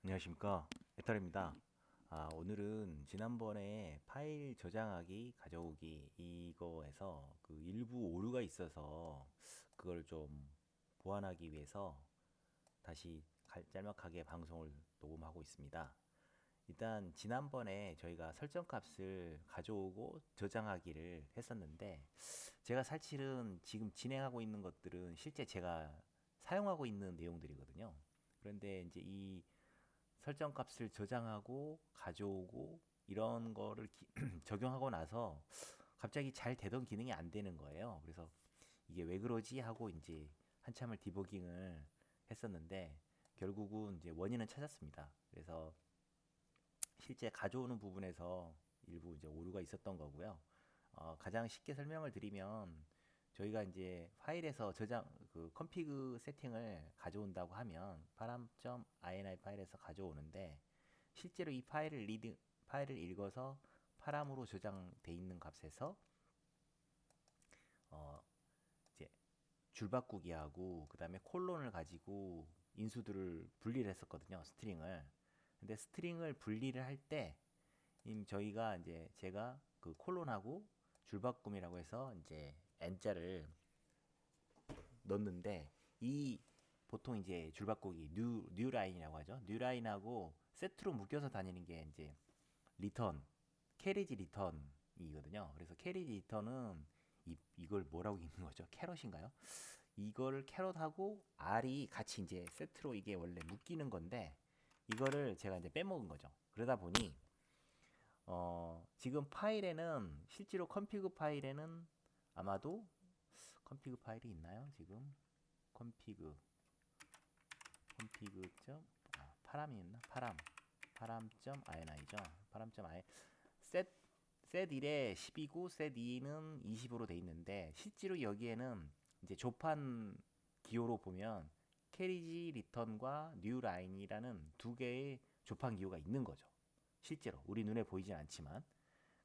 안녕하십니까, 에탈입니다. 오늘은 지난번에 파일 저장하기, 가져오기 이거에서 그 일부 오류가 있어서 그걸 좀 보완하기 위해서 다시 짤막하게 방송을 녹음하고 있습니다. 일단 지난번에 저희가 설정 값을 가져오고 저장하기를 했었는데, 제가 사실은 지금 진행하고 있는 것들은 실제 제가 사용하고 있는 내용들이거든요. 그런데 이제 이 설정 값을 저장하고 가져오고 이런 거를 적용하고 나서 갑자기 잘 되던 기능이 안 되는 거예요. 그래서 이게 왜 그러지 하고 이제 한참을 디버깅을 했었는데, 결국은 이제 원인은 찾았습니다. 그래서 실제 가져오는 부분에서 일부 이제 오류가 있었던 거고요. 가장 쉽게 설명을 드리면, 저희가 이제 파일에서 저장 그 컨피그 세팅을 가져온다고 하면 param.ini 파일에서 가져오는데, 실제로 이 파일을 읽어서 파람으로 저장돼 있는 값에서 어 이제 줄바꾸기하고 그다음에 콜론을 가지고 인수들을 분리를 했었거든요. 스트링을. 근데 스트링을 분리를 할 때 저희가 이제 제가 그 콜론하고 줄바꿈이라고 해서 이제 n자를 넣는데, 이 보통 이제 줄바꾸기 뉴 라인이라고 하죠. 뉴 라인하고 세트로 묶여서 다니는 게 이제 리턴, 캐리지 리턴이거든요. 그래서 캐리지 리턴은 이걸 뭐라고 읽는 거죠? 캐럿인가요? 이거를 캐럿하고 R이 같이 이제 세트로 이게 원래 묶이는 건데, 이거를 제가 이제 빼먹은 거죠. 그러다 보니 지금 파일에는, 실제로 컨피그 파일에는 아마도 컨피그 파일이 있나요? 지금 컨피그 컨피그 점 파람이 있나? 파람.ini죠. 파람.ini 셋, 셋 1에 10이고 셋 2는 20으로 돼 있는데, 실제로 여기에는 이제 조판 기호로 보면 캐리지 리턴과 뉴 라인이라는 두 개의 조판 기호가 있는 거죠. 실제로 우리 눈에 보이진 않지만.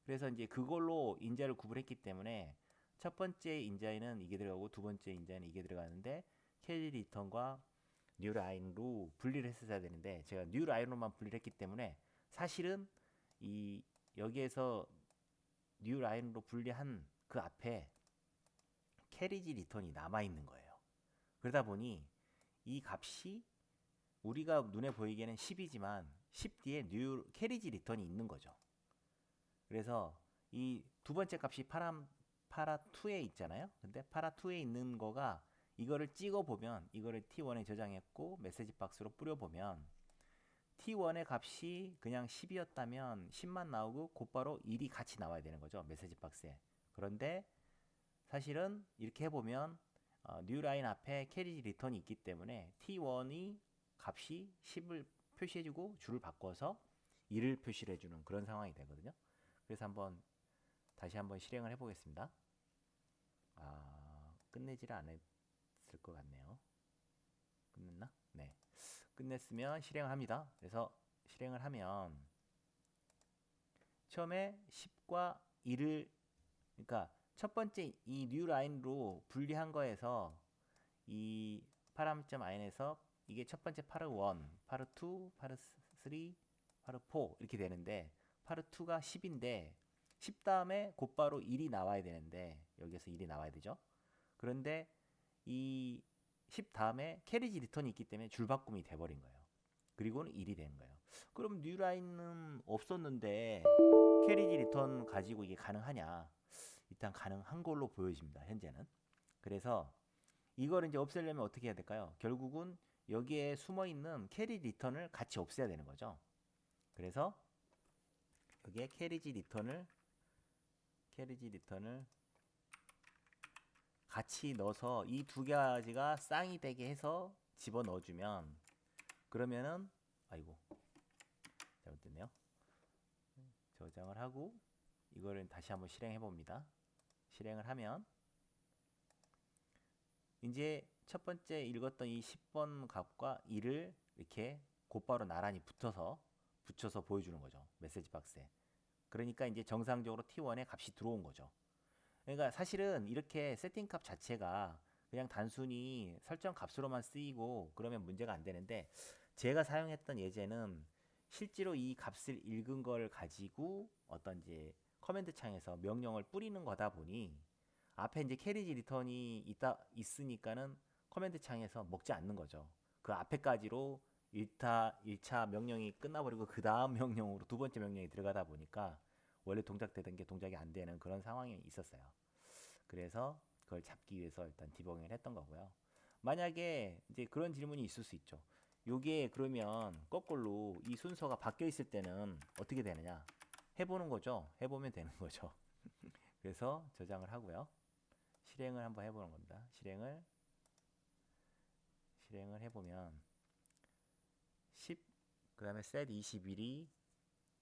그래서 이제 그걸로 인자를 구분했기 때문에 첫 번째 인자에는 이게 들어가고 두 번째 인자에는 이게 들어가는데, 캐리지 리턴과 뉴 라인으로 분리를 했어야 되는데, 제가 뉴 라인으로만 분리를 했기 때문에 사실은 이 여기에서 뉴 라인으로 분리한 그 앞에 캐리지 리턴이 남아 있는 거예요. 그러다 보니 이 값이 우리가 눈에 보이기에는 10이지만 10 뒤에 뉴 캐리지 리턴이 있는 거죠. 그래서 이 두 번째 값이 파라2에 있잖아요. 근데 파라2에 있는 거가, 이거를 찍어 보면, 이거를 T1에 저장했고 메시지 박스로 뿌려 보면 T1의 값이 그냥 10이었다면 10만 나오고 곧바로 1이 같이 나와야 되는 거죠, 메시지 박스에. 그런데 사실은 이렇게 해보면 뉴 라인 앞에 캐리지 리턴이 있기 때문에 T1이 값이 10을 표시해주고 줄을 바꿔서 1을 표시를 해주는 그런 상황이 되거든요. 그래서 다시 한번 실행을 해보겠습니다. 끝내지를 않았을 것 같네요. 끝냈나? 네. 끝냈으면 실행을 합니다. 그래서 실행을 하면 처음에 10과 1을, 그러니까 첫 번째 이 뉴 라인으로 분리한 거에서 이 파람.in에서 이게 첫 번째 파르 1, 파르 2, 파르 3, 파르 4 이렇게 되는데, 파르 2가 10인데 10 다음에 곧바로 1이 나와야 되는데, 여기에서 1이 나와야 되죠. 그런데 이 10 다음에 캐리지 리턴이 있기 때문에 줄바꿈이 돼버린 거예요. 그리고는 1이 된 거예요. 그럼 뉴라인은 없었는데 캐리지 리턴 가지고 이게 가능하냐? 일단 가능한 걸로 보여집니다, 현재는. 그래서 이걸 이제 없애려면 어떻게 해야 될까요? 결국은 여기에 숨어 있는 캐리 리턴을 같이 없애야 되는 거죠. 그래서 여기에 캐리지 리턴을 같이 넣어서 이 두 가지가 쌍이 되게 해서 집어 넣어주면, 그러면은, 아이고 잘못됐네요. 저장을 하고 이거를 다시 한번 실행해 봅니다. 실행을 하면 이제 첫 번째 읽었던 이 10번 값과 1을 이렇게 곧바로 나란히 붙여서 보여주는 거죠, 메시지 박스에. 그러니까 이제 정상적으로 T1에 값이 들어온 거죠. 그러니까 사실은 이렇게 세팅 값 자체가 그냥 단순히 설정 값으로만 쓰이고 그러면 문제가 안 되는데, 제가 사용했던 예제는 실제로 이 값을 읽은 걸 가지고 어떤 이제 커맨드 창에서 명령을 뿌리는 거다 보니 앞에 이제 캐리지 리턴이 있으니까는 커맨드 창에서 먹지 않는 거죠. 그 앞에까지로 1차 명령이 끝나버리고 그 다음 명령으로 두 번째 명령이 들어가다 보니까 원래 동작되던 게 동작이 안 되는 그런 상황이 있었어요. 그래서 그걸 잡기 위해서 일단 디버깅을 했던 거고요. 만약에 이제 그런 질문이 있을 수 있죠. 요게 그러면 거꾸로 이 순서가 바뀌어 있을 때는 어떻게 되느냐? 해보는 거죠. 해보면 되는 거죠. 그래서 저장을 하고요. 실행을 한번 해보는 겁니다. 실행을 해보면 10, 그 다음에 set 21이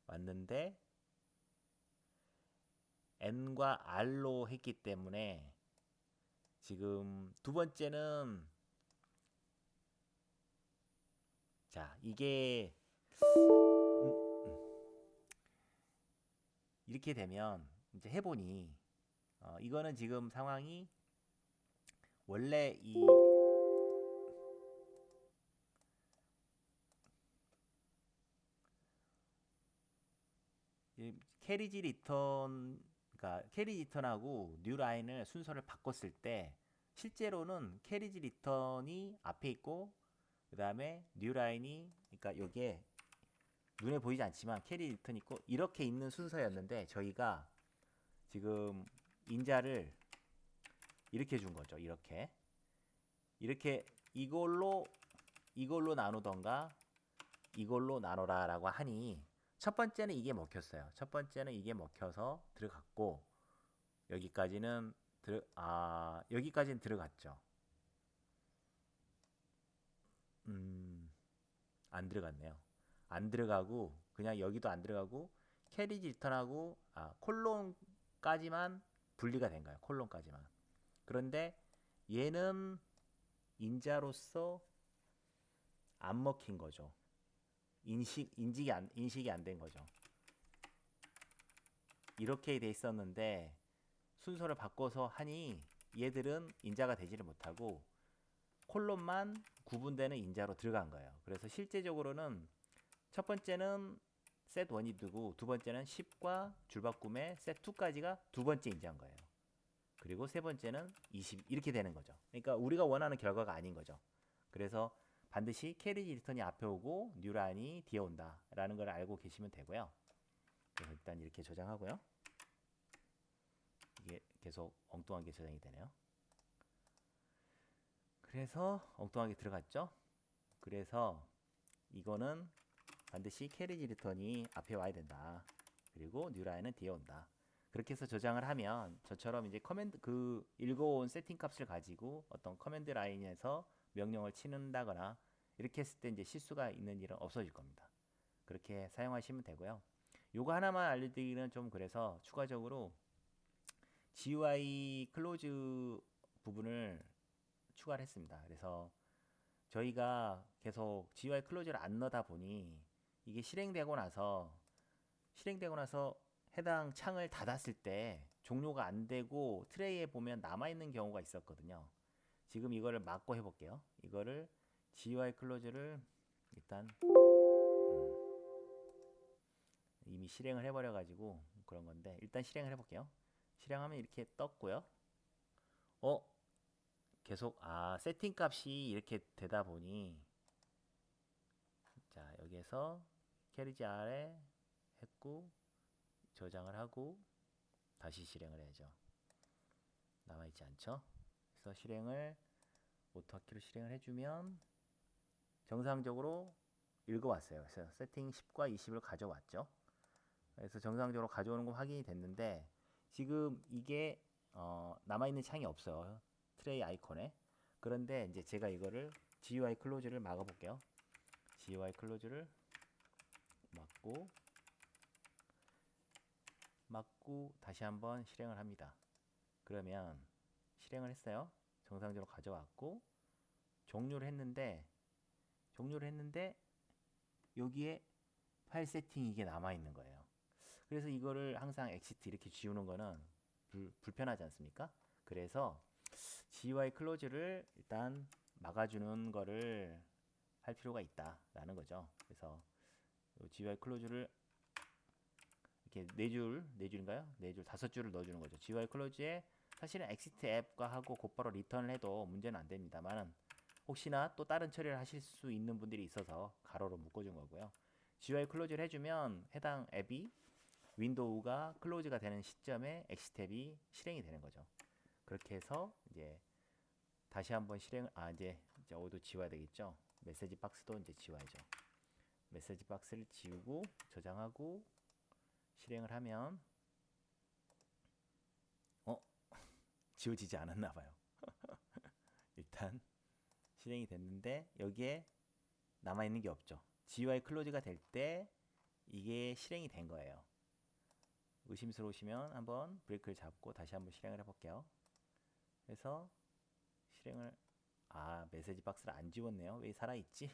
왔는데 n과 r로 했기 때문에 지금 두 번째는 자 이게 이렇게 되면 이제 해보니 이거는 지금 상황이 원래 이 캐리지 리턴 그러니까 캐리지 리턴하고 뉴 라인을 순서를 바꿨을 때 실제로는 캐리지 리턴이 앞에 있고 그 다음에 뉴 라인이 그러니까 여기에 눈에 보이지 않지만 캐리 리턴 있고 이렇게 있는 순서였는데 저희가 지금 인자를 이렇게 준 거죠. 이렇게 이걸로 나누던가 이걸로 나눠라 라고 하니 첫 번째는 이게 먹혔어요. 첫 번째는 이게 먹혀서 들어갔고 여기까지는 여기까지는 들어갔죠. 안 들어갔네요. 안 들어가고 그냥 여기도 안 들어가고 캐리지 리턴하고 콜론까지만 분리가 된 거예요. 콜론까지만. 그런데 얘는 인자로서 안 먹힌 거죠. 인식이 안 된 거죠. 이렇게 돼 있었는데 순서를 바꿔서 하니 얘들은 인자가 되지를 못하고 콜론만 구분되는 인자로 들어간 거예요. 그래서 실제적으로는 첫 번째는 set 1이 되고 두 번째는 10과 줄바꿈의 set 2까지가 두 번째 인자인 거예요. 그리고 세 번째는 20 이렇게 되는 거죠. 그러니까 우리가 원하는 결과가 아닌 거죠. 그래서 반드시 캐리지 리턴이 앞에 오고 뉴란이 뒤에 온다 라는 걸 알고 계시면 되고요. 그래서 일단 이렇게 저장하고요. 이게 계속 엉뚱하게 저장이 되네요. 그래서 엉뚱하게 들어갔죠. 그래서 이거는 반드시 캐리지 리턴이 앞에 와야 된다. 그리고 뉴라인은 뒤에 온다. 그렇게 해서 저장을 하면 저처럼 이제 커맨드 그 읽어온 세팅 값을 가지고 어떤 커맨드 라인에서 명령을 치는다거나 이렇게 했을 때 이제 실수가 있는 일은 없어질 겁니다. 그렇게 사용하시면 되고요. 요거 하나만 알려드리기는 좀 그래서 추가적으로 GUI 클로즈 부분을 추가를 했습니다. 그래서 저희가 계속 GUI 클로즈를 안 넣다 보니 이게 실행되고 나서 해당 창을 닫았을 때 종료가 안 되고 트레이에 보면 남아있는 경우가 있었거든요. 지금 이거를 막고 해볼게요. 이거를 GUI 클로즈를 일단 이미 실행을 해버려가지고 그런 건데 일단 실행을 해볼게요. 실행하면 이렇게 떴고요. 계속 세팅 값이 이렇게 되다 보니 자 여기에서 캐리지 아래 했고 저장을 하고 다시 실행을 해야죠. 남아있지 않죠? 그래서 실행을 오토키로 실행을 해주면 정상적으로 읽어왔어요. 그래서 세팅 10과 20을 가져왔죠. 그래서 정상적으로 가져오는 건 확인이 됐는데 지금 이게 남아있는 창이 없어요. 트레이 아이콘에. 그런데 이제 제가 이거를 GUI 클로즈를 막아볼게요. GUI 클로즈를 막고 다시 한번 실행을 합니다. 그러면 실행을 했어요. 정상적으로 가져왔고 종료를 했는데 여기에 파일 세팅이 이게 남아있는 거예요. 그래서 이거를 항상 엑시트 이렇게 지우는 거는 불편하지 않습니까? 그래서 GUI 클로즈를 일단 막아주는 거를 할 필요가 있다라는 거죠. 그래서 GUI 클로즈를 이렇게 네 줄인가요? 네 줄, 다섯 줄을 넣어주는 거죠. GUI 클로즈에 사실은 exit 앱과 하고 곧바로 리턴을 해도 문제는 안 됩니다만 혹시나 또 다른 처리를 하실 수 있는 분들이 있어서 가로로 묶어준 거고요. GUI 클로즈를 해주면 해당 앱이 윈도우가 클로즈가 되는 시점에 exit 앱이 실행이 되는 거죠. 그렇게 해서 이제 다시 한번 실행을 이제 어디도 지워야 되겠죠. 메시지 박스도 이제 지워야죠. 메시지 박스를 지우고 저장하고 실행을 하면 지워지지 않았나 봐요. 일단 실행이 됐는데 여기에 남아있는 게 없죠. GUI 클로즈가 될 때 이게 실행이 된 거예요. 의심스러우시면 한번 브레이크를 잡고 다시 한번 실행을 해볼게요. 그래서 실행을 메시지 박스를 안 지웠네요. 왜 살아있지?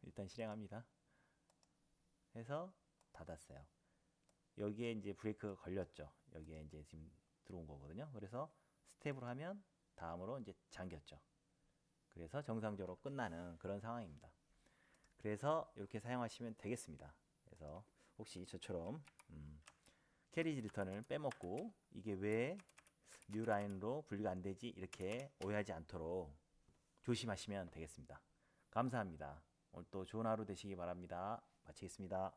일단 실행합니다. 해서 닫았어요. 여기에 이제 브레이크가 걸렸죠. 여기에 이제 지금 들어온 거거든요. 그래서 스텝으로 하면 다음으로 이제 잠겼죠. 그래서 정상적으로 끝나는 그런 상황입니다. 그래서 이렇게 사용하시면 되겠습니다. 그래서 혹시 저처럼 캐리지 리턴을 빼먹고 이게 왜 뉴라인으로 분리가 안 되지 이렇게 오해하지 않도록 조심하시면 되겠습니다. 감사합니다. 오늘 또 좋은 하루 되시기 바랍니다. 마치겠습니다.